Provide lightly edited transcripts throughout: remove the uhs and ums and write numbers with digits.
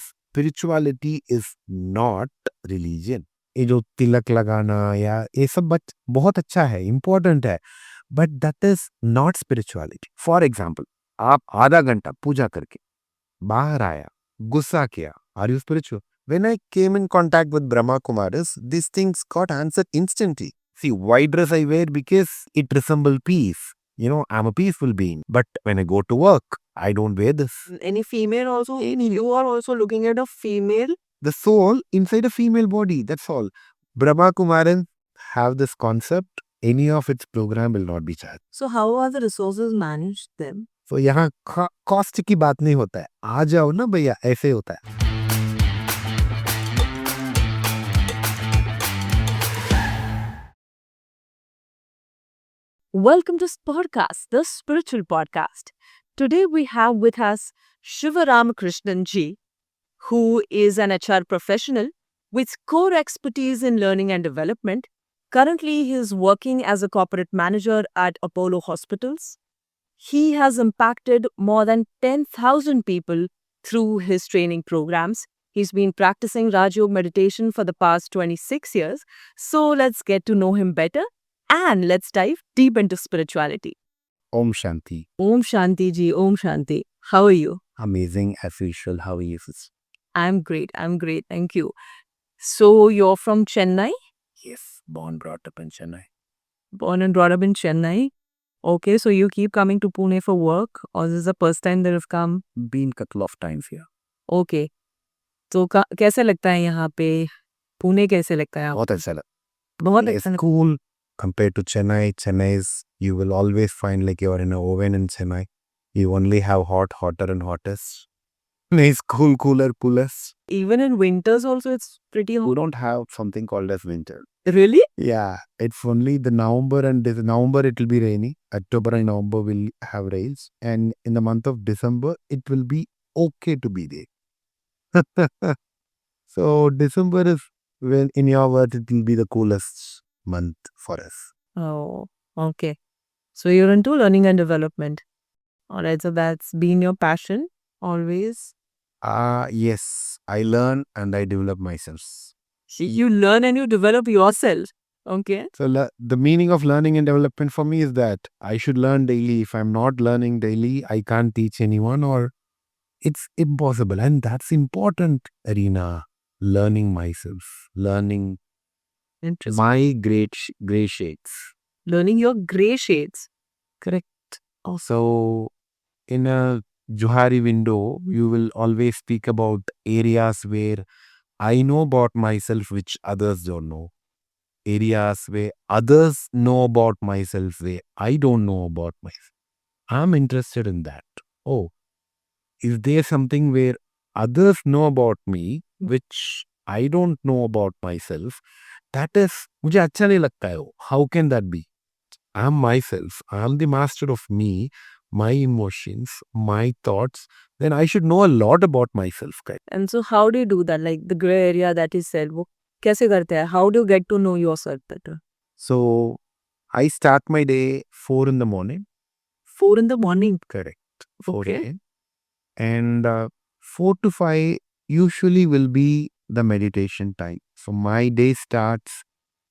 Spirituality is not religion. ये जो तिलक लगाना या ये सब बहुत अच्छा है, important है, but that is not spirituality. For example, आप आधा घंटा पूजा करके बाहर आया, गुस्सा किया, are you spiritual? When I came in contact with Brahma Kumaris, these things got answered instantly. See, why dress I wear? Because it resembles peace. You know, I'm a peaceful being. But when I go to work, I don't wear this. Any female also, you are also looking at a female. The soul inside a female body, that's all. Brahma Kumaran have this concept. Any of its program will not be charged. So how are the resources managed then? So यहाँ cost की बात नहीं होता है, आ जाओ ना भैया, ऐसे होता है. Welcome to Podcast, the spiritual podcast. Today we have with us Shiva Ramakrishnan ji, who is an HR professional with core expertise in learning and development. Currently, he is working as a corporate manager at Apollo Hospitals. He has impacted more than 10,000 people through his training programs. He's been practicing Raj Yoga meditation for the past 26 years. So let's get to know him better and let's dive deep into spirituality. Om Shanti. Om Shanti ji, Om Shanti. How are you? Amazing as usual. How are you? I'm great. Thank you. So you're from Chennai? Yes, born brought up in Chennai. Born and brought up in Chennai. Okay, so you keep coming to Pune for work, or this is the first time that you've come? Been couple of times here. Okay. तो कैसे लगता है यहाँ पे? पुणे कैसे लगता है? बहुत अच्छा लगा. बहुत It's cool compared to Chennai. Chennai is, you will always find like you're in an oven in Chennai. You only have hot, hotter and hottest. It's cool, cooler, coolest. Even in winters also it's pretty We hot. don't have something called as winter. Really? Yeah, it's only the November and November it will be rainy. October and November will have rains. And in the month of December, it will be okay to be there. So December is when in your words it will be the coolest month for us. Oh, okay. So you're into learning and development. Alright, so that's been your passion always. Yes, I learn and I develop myself. You learn and you develop yourself. Okay. So the meaning of learning and development for me is that I should learn daily. If I'm not learning daily, I can't teach anyone or it's impossible. And that's important, Arena. Learning myself, learning Interesting. my gray shades. Learning your gray shades. Correct. Also, in a Johari window, you will always speak about areas where I know about myself which others don't know. Areas where others know about myself where I don't know about myself. I'm interested in that. Oh, is there something where others know about me which I don't know about myself? That is, मुझे अच्छा नहीं लगता है वो. How can that be? I'm myself. I'm the master of me, my emotions, my thoughts. Then I should know a lot about myself. And so how do you do that? Like the gray area that you said, वो कैसे करते हैं? How do you get to know yourself better? So I start my day 4 in the morning. 4 in the morning. Correct. 4 Okay. a.m. And 4 to 5 usually will be the meditation time. So my day starts,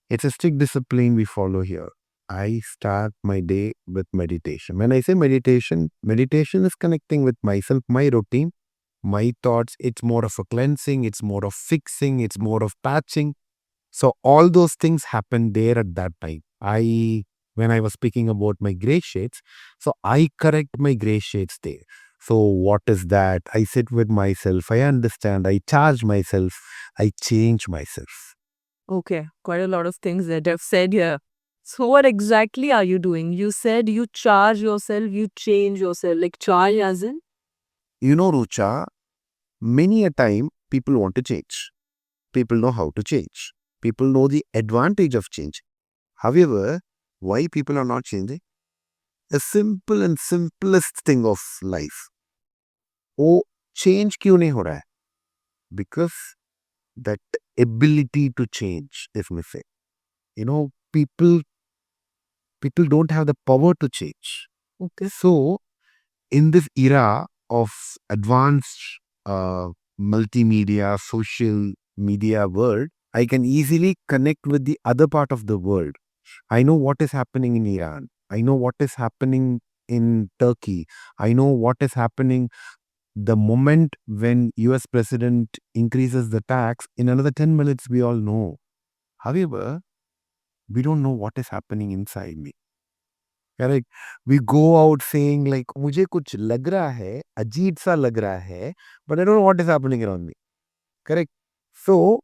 it's a strict discipline we follow here. I start my day with meditation. When I say meditation, meditation is connecting with myself, my routine, my thoughts. It's more of a cleansing, it's more of fixing, it's more of patching. So all those things happen there at that time. When I was speaking about my gray shades, so I correct my gray shades there. So what is that? I sit with myself, I understand, I charge myself, I change myself. Okay, quite a lot of things that I've said here. So what exactly are you doing? You said you charge yourself, you change yourself. Like charge as in? You know, Rucha, many a time people want to change. People know how to change. People know the advantage of change. However, why people are not changing? A simple and simplest thing of life. वो change क्यों नहीं हो रहा है? Because that ability to change is missing. You know, people don't have the power to change. Okay. So, in this era of advanced multimedia, social media world, I can easily connect with the other part of the world. I know what is happening in Iran. I know what is happening in Turkey. I know what is happening the moment when US president increases the tax. In another 10 minutes, we all know. However, we don't know what is happening inside me. Correct. We go out saying like मुझे कुछ लग रहा है, अजीब सा लग रहा है, but I don't know what is happening around me. Correct. So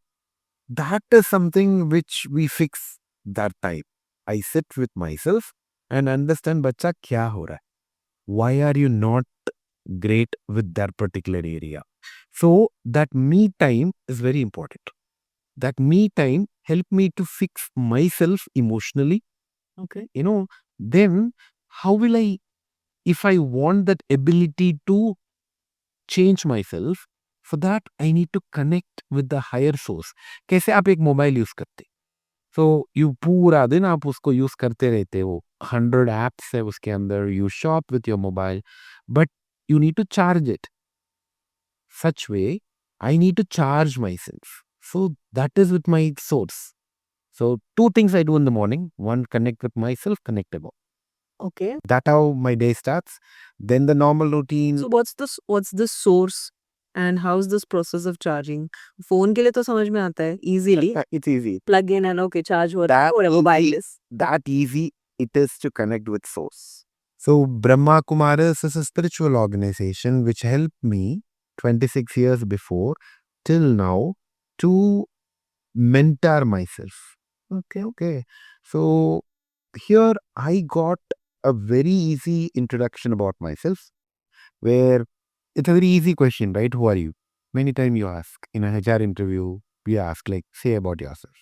that is something which we fix that time. I sit with myself and understand बच्चा क्या हो रहा है. Why are you not great with that particular area? So that me time is very important. That me time help me to fix myself emotionally. Okay. Then how will I, if I want that ability to change myself, for that I need to connect with the higher source. कैसे आप एक mobile use करते, so you पूरा दिन आप उसको use करते रहते हो, 100 apps है उसके अंदर, you shop with your mobile, but you need to charge it. Such way, I need to charge myself. So that is with my source. So two things I do in the morning. One, connect with myself, connectable. Okay. That how my day starts. Then the normal routine. So what's the source and how's this process of charging? Phone के लिए तो समझ में आता है easily. It's easy. Plug in and okay, charge हो रहा है, whatever wireless. That easy it is to connect with source. So Brahma Kumaris is a spiritual organization which helped me 26 years before till now to mentor myself. Okay. So here I got a very easy introduction about myself, where it's a very easy question, right? Who are you? Many times you ask in a HR interview, we ask like, say about yourself.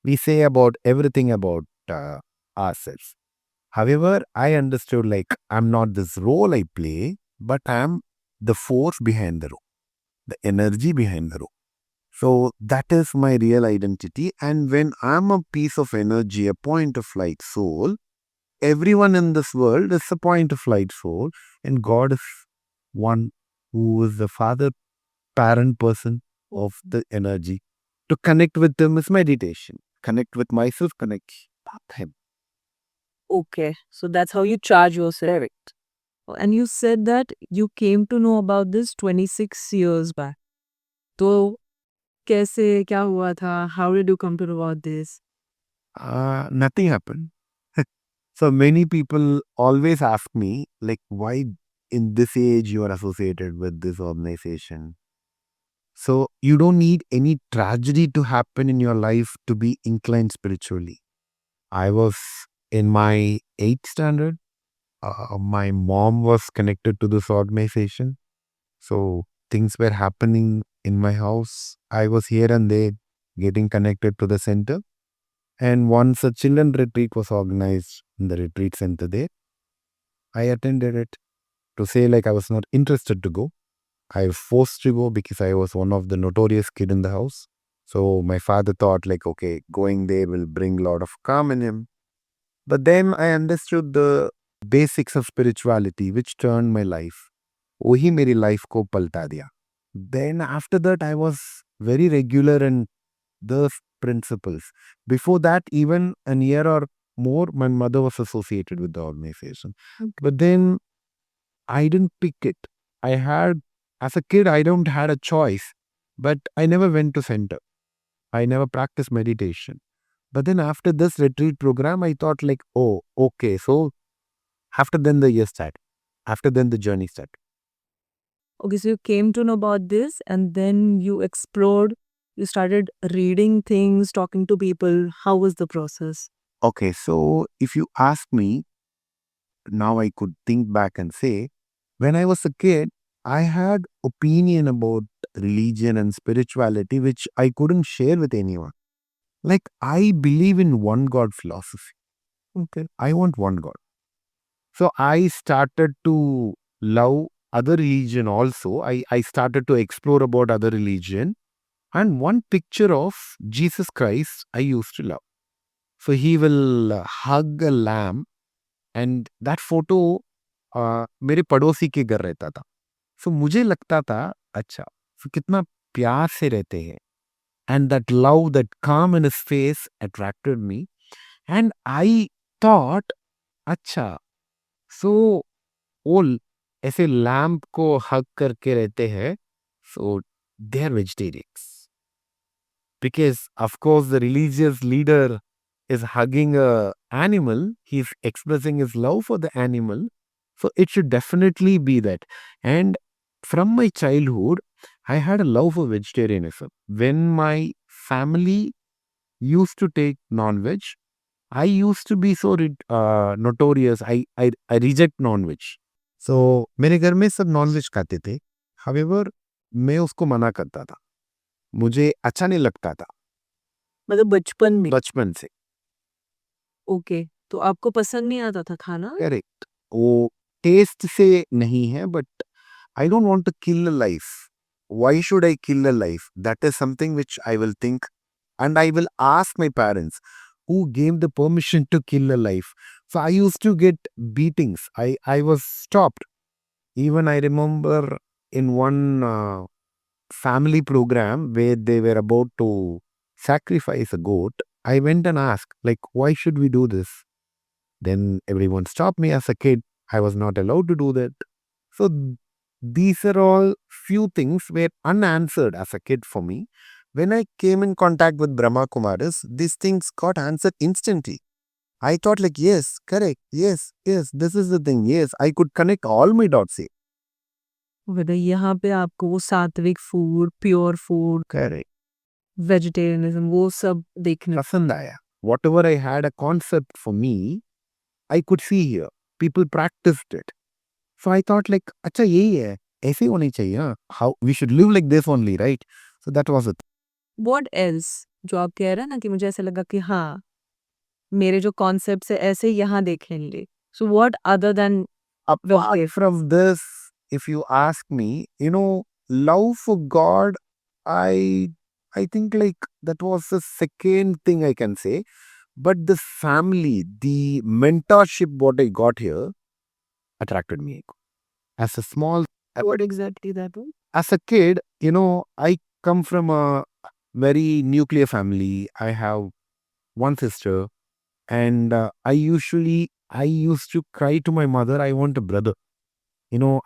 We say about everything about ourselves. However, I understood like I'm not this role I play, but I'm the force behind the role, the energy behind the role. So that is my real identity. And when I'm a piece of energy, a point of light soul, everyone in this world is a point of light soul, and God is one who is the father, parent person of the energy. To connect with them is meditation. Connect with myself, connect with him. Okay, so that's how you charge yourself. Correct. And you said that you came to know about this 26 years back. तो कैसे क्या हुआ था? How did you come to know about this? Nothing happened. So many people always ask me, like, why in this age you are associated with this organization? So you don't need any tragedy to happen in your life to be inclined spiritually. I was in my 8th standard. My mom was connected to this organization. So things were happening in my house. I was here and there getting connected to the center. And once a children retreat was organized in the retreat center there, I attended it. To say like I was not interested to go, I was forced to go because I was one of the notorious kid in the house. So my father thought like, okay, going there will bring a lot of calm in him. But then I understood the basics of spirituality, which turned my life. वही मेरी life को पलटा दिया. Then after that, I was very regular in the principles. Before that, even a year or more, my mother was associated with the organization. Okay. But then I didn't pick it. As a kid, I don't had a choice, but I never went to center. I never practiced meditation. But then after this retreat program, I thought like, oh, okay. So after then the year started. After then the journey started. Okay, so you came to know about this and then you explored, you started reading things, talking to people. How was the process? Okay, so if you ask me, now I could think back and say, when I was a kid, I had opinion about religion and spirituality, which I couldn't share with anyone. Like, I believe in one God philosophy. Okay. I want one God. So I started to love other religion also. I started to explore about other religion. And one picture of Jesus Christ I used to love. So he will hug a lamb, and that photo मेरे पड़ोसी के घर रहता था. So मुझे लगता था, अच्छा, So कितना प्यार से रहते हैं. And that love, that calm in his face attracted me. And I thought, अच्छा, so वो ऐसे लैम्प को हग करके रहते हैं, so they are vegetarians. Because of course the religious leader is hugging a animal, he's expressing his love for the animal, so it should definitely be that. And from my childhood I had a love for vegetarianism. When my family used to take non-veg, I used to be so notorious. I reject non-veg. So मेरे घर में सब non veg खाते थे. However, मैं उसको मना करता था. मुझे अच्छा नहीं लगता था मतलब बचपन में. बचपन से. ओके, तो आपको पसंद नहीं आता था खाना? करेक्ट. वो टेस्ट से नहीं है, but I don't want to kill a life. Why should I kill a life? That is something which I will think and I will ask my parents who gave the permission to kill a life. So I used to get beatings. I was stopped. Even I remember in one family program where they were about to sacrifice a goat, I went and asked, like, why should we do this? Then everyone stopped me. As a kid, I was not allowed to do that. So these are all few things were unanswered as a kid for me. When I came in contact with Brahma Kumaris, these things got answered instantly. I thought like, yes, correct, yes, this is the thing. Yes, I could connect all my dots here. मतलब यहाँ पे आपको वो सात्विक food, pure food, Correct. Vegetarianism वो सब देखने पसंद आया. Whatever I had a concept for me, I could see here. People practiced it. So I thought like, अच्छा यही है, ऐसे ही होनी चाहिए. हाँ? How we should live like this only, right? So that was it. What else जो आप कह रहे हैं ना कि मुझे ऐसा लगा कि हाँ मेरे जो कॉन्सेप्ट्स है ऐसे यहाँ देखेंगे. So what other than Apart from this, if you ask me, love for God, I think like that was the second thing I can say. But the family, the mentorship what I got here attracted me. As a small, what exactly that was? as a kid, I come from a very nuclear family. I have one sister, and I used to cry to my mother, I want a brother.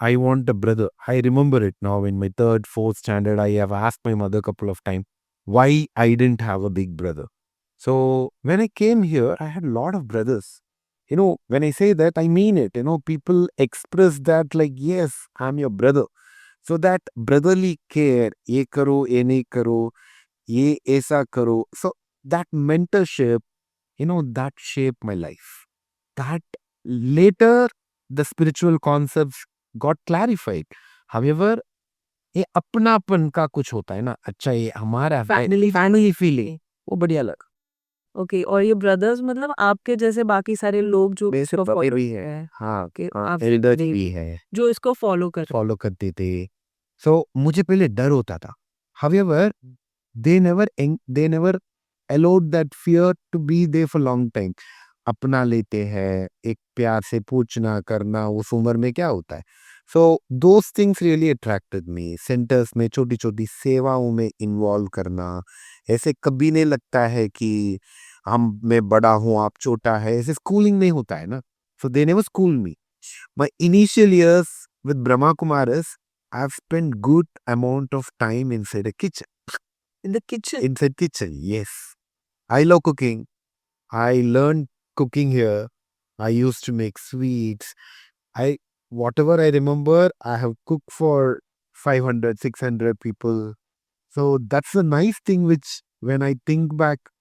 I want a brother. I remember it now in my third, fourth standard. I have asked my mother a couple of times why I didn't have a big brother. So when I came here, I had a lot of brothers. When I say that, I mean it. People express that like, yes, I'm your brother. So that brotherly care, ye karo, ye nahi karo, ye aisa karo. So that mentorship, that shaped my life. That later the spiritual concepts got clarified. However, ये अपनापन का कुछ होता है ना, अच्छा ये हमारा फैमिली फीलिंग वो बढ़िया लगा. ओके, और ये ब्रदर्स मतलब आपके जैसे बाकी सारे लोग जो मेरे इसको पापा follow भी करते है. हैं, हाँ, कि हाँ, आप एल्डर्स देख- भी है, जो इसको फॉलो कर फॉलो करते थे. सो मुझे पहले डर होता था. However, they never allowed that fear to be there for long time. अपना लेते हैं, एक प्यार से पूछना करना, उस उम्र में क्या होता है. So those things really attracted me. Centres में छोटी छोटी सेवाओं में इन्वॉल्व करना, ऐसे कभी नहीं लगता है कि मैं बड़ा हूँ आप छोटा है, ऐसे स्कूलिंग नहीं होता है ना. So they never school me. My initial years with Brahma Kumaris, I've spent good amount of time inside a kitchen. In the kitchen. Inside kitchen, yes. I love cooking. I learned cooking here. I used to make sweets. Whatever I remember, I have cooked for 500, 600 people. So that's a nice thing which when I think back,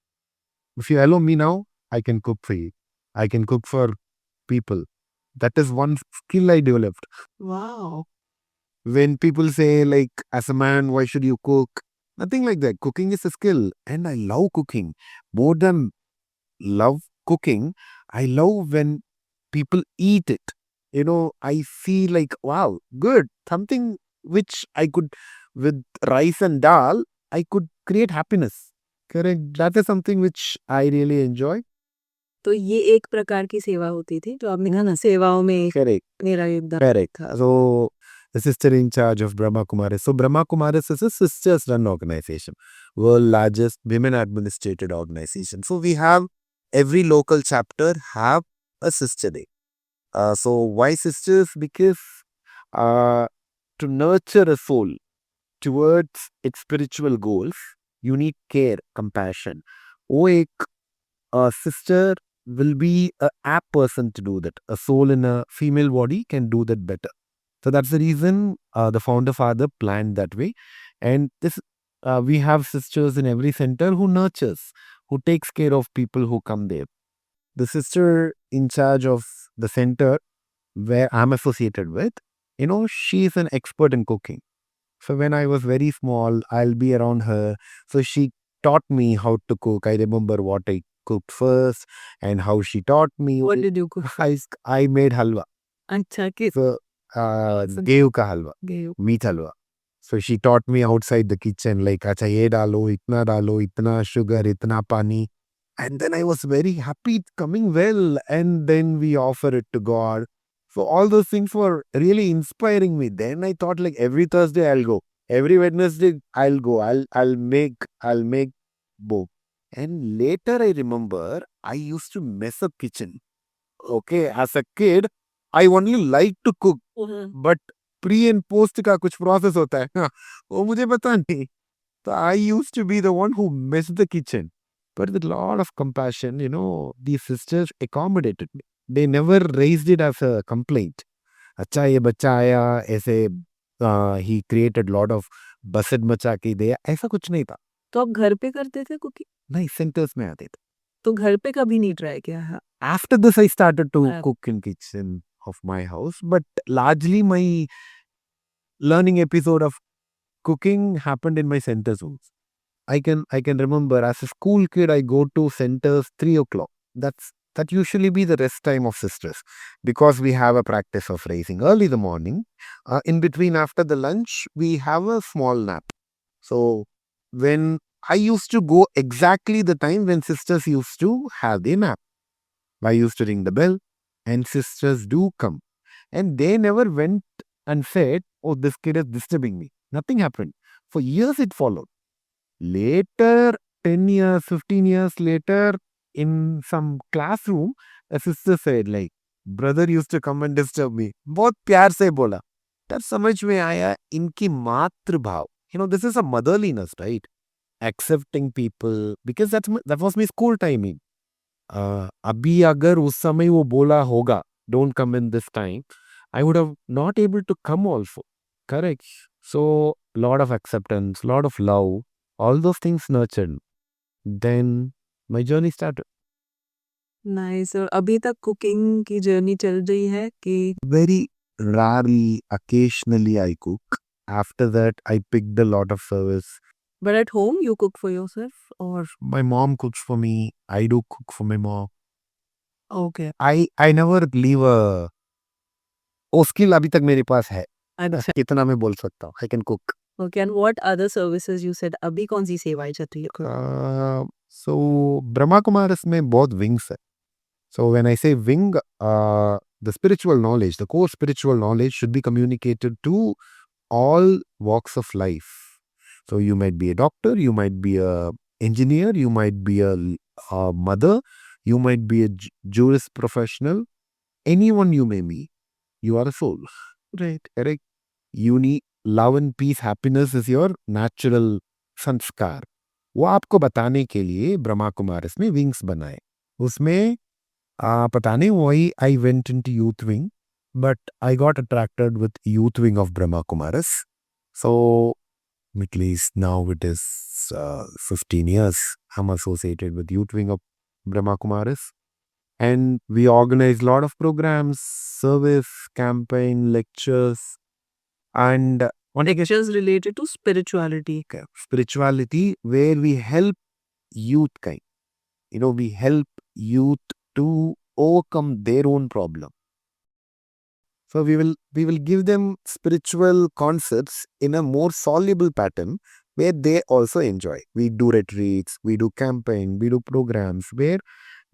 if you allow me now, I can cook for you. I can cook for people. That is one skill I developed. Wow. When people say like, as a man, why should you cook? Nothing like that. Cooking is a skill and I love cooking. More than love cooking, I love when people eat it. I feel like, wow, good. Something which I could, with rice and dal, I could create happiness. Correct. That is something which I really enjoy. तो ये एक प्रकार की सेवा होती थी जो आपने कहा ना सेवाओं में Correct. मेरा योगदान Correct. था. So the sister in charge of Brahma Kumaris. So Brahma Kumaris is a sisters run organization, world largest women administrated organization. So we have every local chapter have a sister day. So why sisters? Because uh, to nurture a soul towards its spiritual goals, you need care, compassion. वो एक sister will be a apt person to do that. A soul in a female body can do that better. So that's the reason the founder father planned that way. And this we have sisters in every center who nurtures, who takes care of people who come there. The sister in charge of the center where I'm associated with, she's an expert in cooking. So when I was very small, I'll be around her. So she taught me how to cook. I remember what I cooked first and how she taught me. What did you cook? I made halwa. अच्छा किस So गेहूं का हलवा, गेहूं meat halwa. So she taught me outside the kitchen, like, अच्छा ये डालो, इतना sugar, इतना पानी. And then I was very happy it's coming well. And then we offer it to God. So all those things were really inspiring me. Then I thought like every Thursday I'll go. Every Wednesday I'll go. I'll make both. And later I remember I used to mess up kitchen. Okay, as a kid, I only like to cook. But pre and post का कुछ process होता है हाँ, वो मुझे पता नहीं. So I used to be the one who messed the kitchen. But with a lot of compassion, these sisters accommodated me. They never raised it as a complaint. अच्छा ये बच्चा आया ऐसे he created lot of बसट मचा के दिया ऐसा कुछ नहीं था. तो आप घर पे करते थे कुकिंग नहीं सेंटर्स में आते थे. तो घर पे कभी नहीं ट्राई किया है After this I started to हाँ. cook in kitchen of my house, but largely my learning episode of cooking happened in my centers only. I can remember as a school kid I go to centers 3 o'clock. That usually be the rest time of sisters because we have a practice of raising early the morning. In between after the lunch we have a small nap. So when I used to go exactly the time when sisters used to have their nap. I used to ring the bell and sisters do come. And they never went and said, oh, this kid is disturbing me. Nothing happened. For years it followed. Later, 10 years, 15 years later, in some classroom, a sister said like, brother used to come and disturb me. बहुत प्यार से बोला. तब समझ में आया इनकी मातृ भाव. This is a motherliness, right? Accepting people because that was my school timing. अभी अगर उस समय वो बोला होगा, don't come in this time, I would have not able to come also. Correct. So lot of acceptance, lot of love, all those things nurtured. Then my journey started. Nice और अभी तक कुकिंग की journey चल रही है कि Very rarely, occasionally I cook. After that, I picked a lot of service. But at home you cook for yourself और My mom cooks for me. I do cook for my mom. Okay I never leave a वो skill अभी तक मेरे पास है. अच्छा कितना मैं बोल सकता हूँ. I can cook. Okay and what other services you said अभी कौन सी सेवाएं चल रही है So Brahma Kumaris में बहुत wings है. So when I say wing, the spiritual knowledge, the core spiritual knowledge should be communicated to all walks of life. So you might be a doctor, you might be a engineer, you might be a mother, you might be a jurist professional, anyone you may be, you are a soul. Right Correct? You need love and peace, happiness is your natural संस्कार. वो आपको बताने के लिए ब्रह्मा कुमारिस में wings बनाए. उसमें पता नहीं वही I went into youth wing but I got attracted with youth wing of Brahma Kumaris. So at least now it is 15 years I'm associated with youth wing of Brahma Kumaris. And we organize a lot of programs, service, campaign, lectures, and lectures related to spirituality spirituality where we help youth kind. We help youth to overcome their own problem. So we will give them spiritual concepts in a more soluble pattern where they also enjoy. We do retreats, we do campaign, we do programs where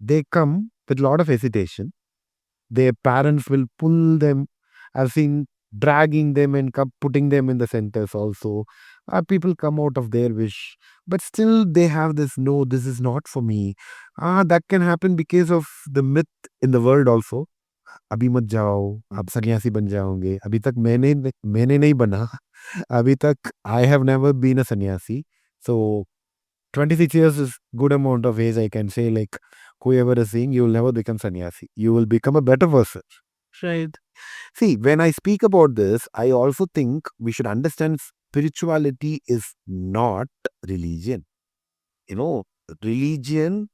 they come with a lot of hesitation. Their parents will pull them. I've seen dragging them and putting them in the centers also. People come out of their wish, but still they have this, no, this is not for me. That can happen because of the myth in the world also. अभी मत जाओ, आप सन्यासी बन जाओगे। अभी तक मैंने नहीं बना। अभी तक I have never been a sannyasi. So 26 years is good amount of age, I can say, like whoever is saying you will never become sannyasi. You will become a better person. Right. See, when I speak about this, I also think we should understand spirituality is not religion. You know, religion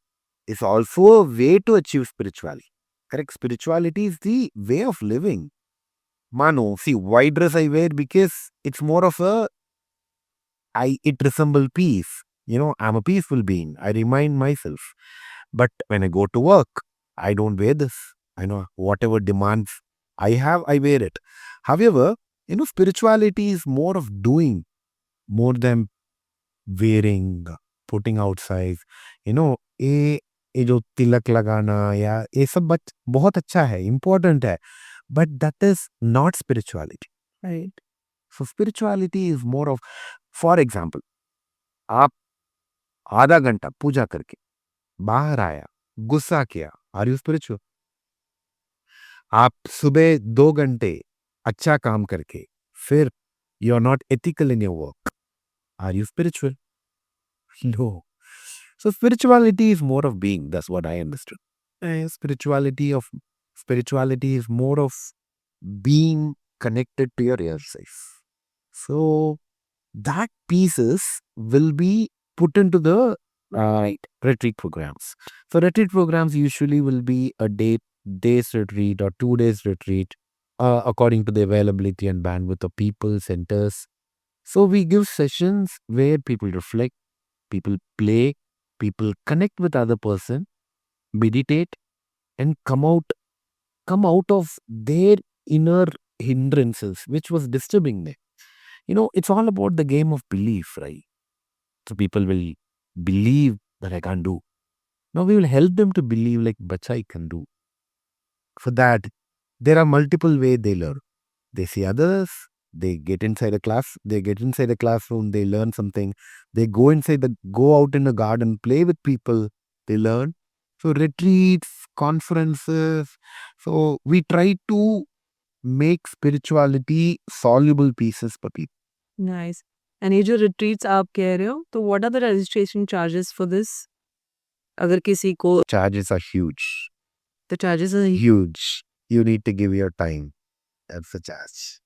is also a way to achieve spirituality. Correct? Spirituality is the way of living. Mano, see, white dress I wear because it's more of it resembles peace. You know, I'm a peaceful being. I remind myself. But when I go to work, I don't wear this. I know whatever demands I have, I wear it. However, spirituality is more of doing more than wearing, putting outside. ये जो तिलक लगाना या ये सब बहुत अच्छा है, important है, but that is not spirituality, right? So spirituality is more of, for example, आप आधा घंटा पूजा करके बाहर आया, गुस्सा किया, आर यू स्पिरिचुअल? आप सुबह 2 घंटे अच्छा काम करके फिर you are not ethical in your work, are you spiritual? No. So spirituality is more of being. That's what I understood. Spirituality is more of being connected to your real self. So that pieces will be put into the retreat programs. So retreat programs usually will be a day's retreat or 2 days retreat, according to the availability and bandwidth of people, centers. So we give sessions where people reflect, people play, people connect with other person, meditate, and come out of their inner hindrances which was disturbing them. It's all about the game of belief, right? So people will believe that I can't do. Now we will help them to believe like bacha I can do. For that, there are multiple ways they learn. They see others, they get inside a classroom, they learn something. They go out in the garden, play with people, they learn. So retreats, conferences. So we try to make spirituality soluble pieces for people. Nice. And ये जो retreats आप कह रहे हो, तो what are the registration charges for this? अगर किसी को Charges are huge. the charges are Huge. You need to give your time. That's the charge.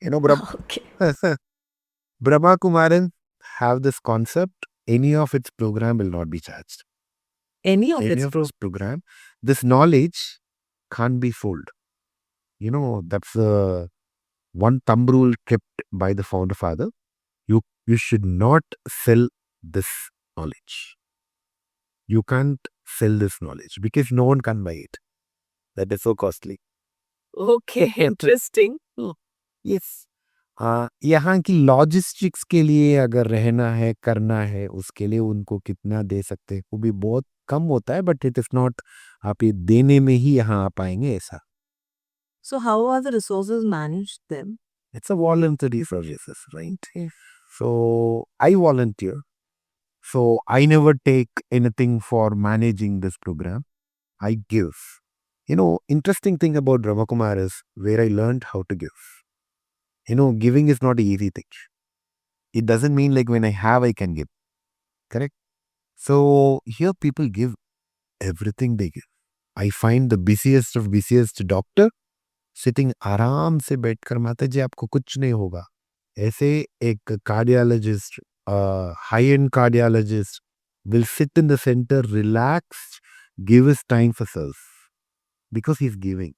okay. Brahma Kumaran have this concept. Any of its program will not be charged. Any of Any its of its program, this knowledge can't be sold. That's the one thumb rule kept by the founder father. You should not sell this knowledge. You can't sell this knowledge because no one can buy it. That is so costly. Okay, interesting. Yes. यहाँ की logistics के लिए अगर रहना है, करना है, उसके लिए उनको कितना दे सकते हैं वो भी बहुत कम होता है, बट इट इज नॉट आप ये देने में ही यहाँ आ पाएंगे ऐसा. So how are the resources managed then? It's a voluntary services, right? So I volunteer. So I never take anything for managing this program. I give. Interesting thing about Brahma Kumar is where I learned how to give. Giving is not an easy thing. It doesn't mean like when I have, I can give. Correct? So here people give everything they give. I find the busiest of busiest doctor sitting आराम से बैठकर, माता जी आपको कुछ नहीं होगा. ऐसे एक cardiologist, high-end cardiologist will sit in the center, relaxed, give his time for self because he's giving.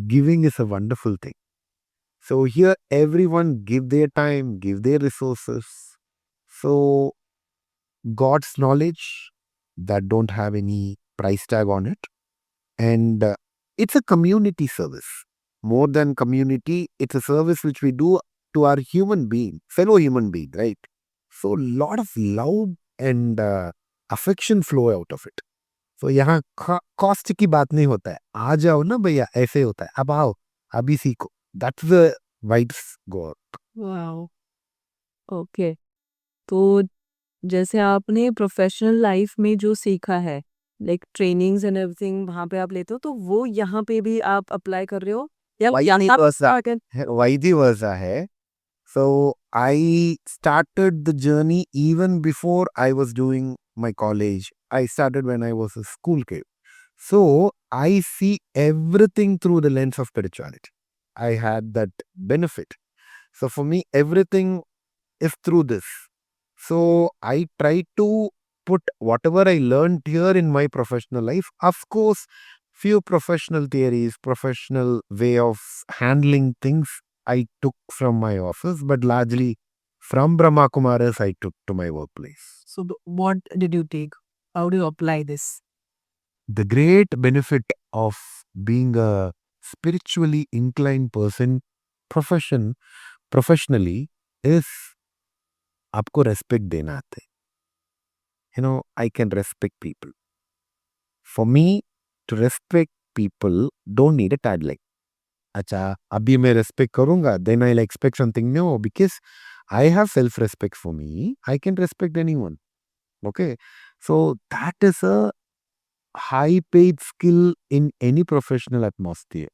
Giving is a wonderful thing. So here everyone give their time, give their resources. So God's knowledge that don't have any price tag on it. And it's a community service. More than community, it's a service which we do to our fellow human being, right? So lot of love and affection flow out of it. So यहाँ cost की बात नहीं होता है. आ जाओ ना भैया, ऐसे होता है. अब आओ, अभी सीखो. That's the wife's goal. Wow! Okay. तो जैसे आपने प्रोफ़ेशनल लाइफ़ में जो सीखा है, लाइक ट्रेनिंग्स एंड एवरीथिंग वहाँ पे आप लेते हो, तो वो यहाँ पे भी आप अप्लाई कर रहे हो? या Vice यहाँ versa. अगर Vice versa hai. So I started the journey even before I was doing my college. I started when I was a school kid. So I see everything through the lens of spirituality. I had that benefit. So for me, everything is through this. So I try to put whatever I learned here in my professional life. Of course, few professional theories, professional way of handling things I took from my office, but largely from Brahma Kumaras I took to my workplace. So what did you take? How do you apply this? The great benefit of being a spiritually inclined person professionally is आपको respect देना आते हैं. I can respect people. For me, to respect people don't need a tagline. अच्छा, अभी मैं respect करूंगा, then I'll expect something new because I have self-respect for me. I can respect anyone. Okay. So that is a high-paid skill in any professional atmosphere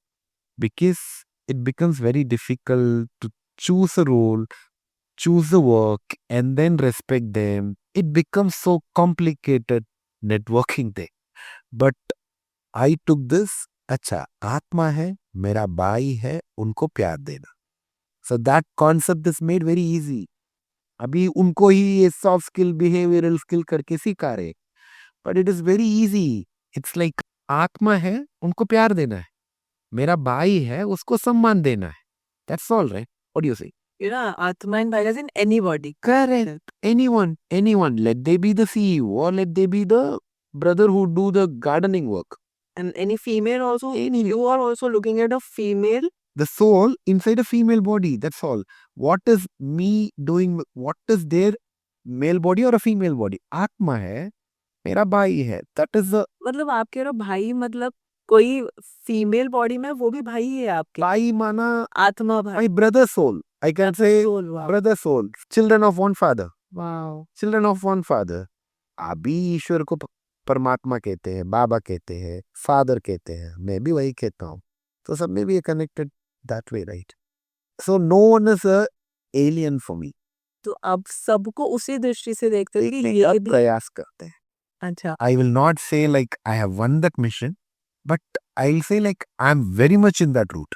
because it becomes very difficult to choose a role, choose the work, and then respect them. It becomes so complicated networking thing. But I took this, अच्छा आत्मा है, मेरा भाई है, उनको प्यार देना. So that concept is made very easy. अभी उनको ही ये soft skill, behavioral skill करके सिखा रहे. But it is very easy. It's like आत्मा है, उनको प्यार देना है. मेरा भाई है, उसको सम्मान देना है. That's all, right? What do you say? Yeah, Atma and Bhairas in anybody. Correct. Anyone. Let they be the CEO or let they be the brother who do the gardening work. And any female also, you are also looking at a female. The soul inside a female body. That's all. What is me doing? What is their male body or a female body? आत्मा है, मेरा भाई है. That is the मतलब आप कह रहे हो भाई, मतलब कोई फीमेल बॉडी में वो भी भाई है आपके? भाई माना आत्मा भाई। my brother soul. I can say Soul, wow. brother soul. Children of one father. Wow. Children of one father. अभी ईश्वर को परमात्मा कहते हैं, बाबा कहते हैं, फादर कहते हैं. मैं भी वही कहता हूँ. तो सब में भी connected that way, right? So no one is a alien for me. तो आप सबको उसी दृष्टि से देखते हो कि देखने ये का भी। प्रयास करते हैं. अच्छा। I will not say like I have won that mission, but I'll say like I'm very much in that route.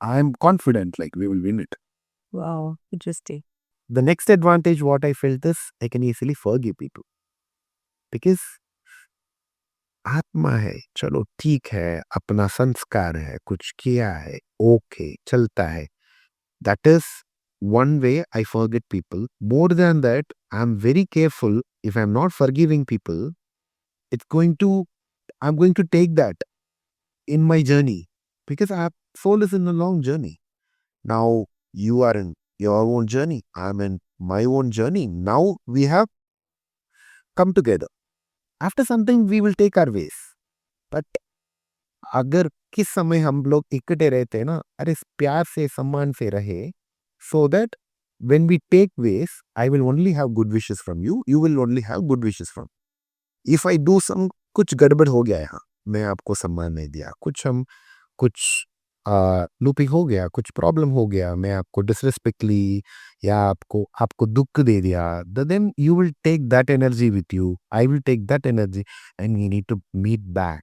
I'm confident like we will win it. Wow, interesting. The next advantage what I felt is I can easily forgive people. Because आत्मा है, चलो ठीक है, अपना संस्कार है, कुछ किया है, ओके, चलता है. That is one way I forget people. More than that, I'm very careful if I'm not forgiving people, I'm going to take that in my journey because our soul is in a long journey. Now you are in your own journey. I'm in my own journey. Now we have come together. After something, we will take our ways. But अगर किस समय हम लोग इकट्ठे रहते हैं ना, अरे प्यार से सम्मान से रहे, so that when we take ways, I will only have good wishes from you, you will only have good wishes from me. If I do some कुछ गड़बड़ हो गया यहाँ, मैं आपको सम्मान नहीं दिया, कुछ लूपिंग हो गया, कुछ प्रॉब्लम हो गया, मैं आपको डिसरिस्पेक्टली या आपको दुख दे दिया, then you will take that energy with you, I will take that energy and we need to meet back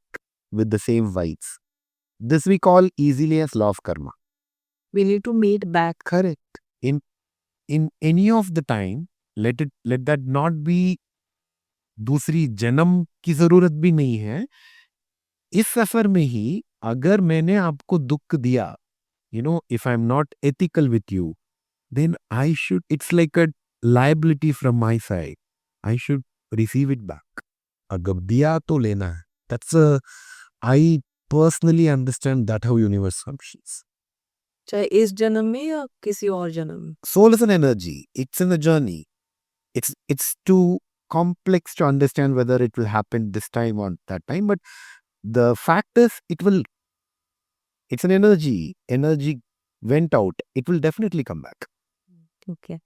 with the same vibes. This we call easily as law of karma. We need to meet back. Correct. In any of the time, let that not be दूसरी जन्म की जरूरत भी नहीं है. इस सफर में ही अगर मैंने आपको दुख दिया, if I'm not ethical with you, then it's like a liability from my side. I should receive it back. अगर दिया तो लेना है. I personally understand that how universe functions. चाहे इस जन्म में या किसी और जन्म में। Soul is an energy. It's in a journey. It's too complex to understand whether it will happen this time or that time. But the fact is, it's an energy. Energy went out, it will definitely come back. Okay.